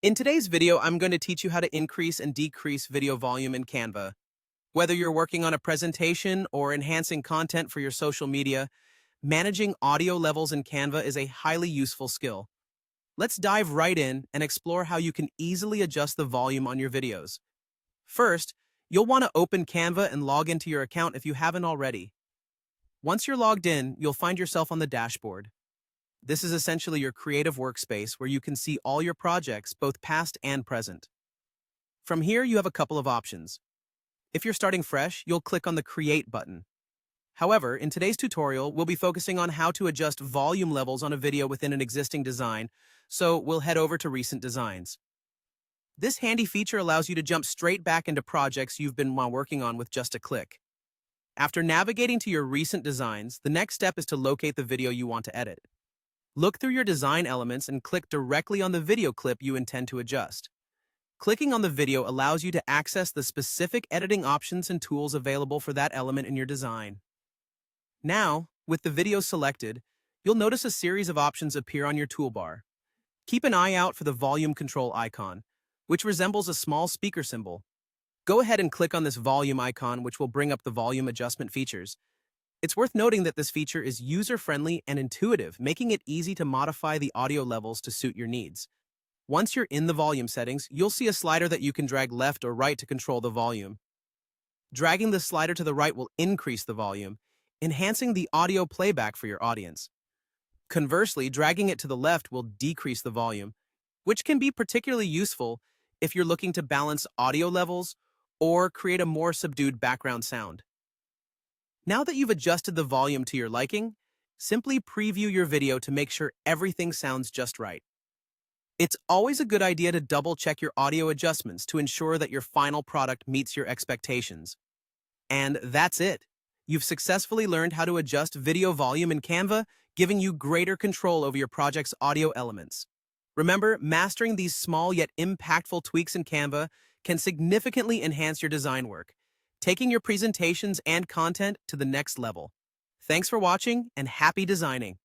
In today's video, I'm going to teach you how to increase and decrease video volume in Canva. Whether you're working on a presentation or enhancing content for your social media, managing audio levels in Canva is a highly useful skill. Let's dive right in and explore how you can easily adjust the volume on your videos. First, you'll want to open Canva and log into your account if you haven't already. Once you're logged in, you'll find yourself on the dashboard. This is essentially your creative workspace where you can see all your projects, both past and present. From here, you have a couple of options. If you're starting fresh, you'll click on the Create button. However, in today's tutorial, we'll be focusing on how to adjust volume levels on a video within an existing design, so we'll head over to Recent Designs. This handy feature allows you to jump straight back into projects you've been working on with just a click. After navigating to your recent designs, the next step is to locate the video you want to edit. Look through your design elements and click directly on the video clip you intend to adjust. Clicking on the video allows you to access the specific editing options and tools available for that element in your design. Now, with the video selected, you'll notice a series of options appear on your toolbar. Keep an eye out for the volume control icon, which resembles a small speaker symbol. Go ahead and click on this volume icon, which will bring up the volume adjustment features. It's worth noting that this feature is user-friendly and intuitive, making it easy to modify the audio levels to suit your needs. Once you're in the volume settings, you'll see a slider that you can drag left or right to control the volume. Dragging the slider to the right will increase the volume, enhancing the audio playback for your audience. Conversely, dragging it to the left will decrease the volume, which can be particularly useful if you're looking to balance audio levels or create a more subdued background sound. Now that you've adjusted the volume to your liking, simply preview your video to make sure everything sounds just right. It's always a good idea to double-check your audio adjustments to ensure that your final product meets your expectations. And that's it. You've successfully learned how to adjust video volume in Canva, giving you greater control over your project's audio elements. Remember, mastering these small yet impactful tweaks in Canva can significantly enhance your design work, taking your presentations and content to the next level. Thanks for watching and happy designing!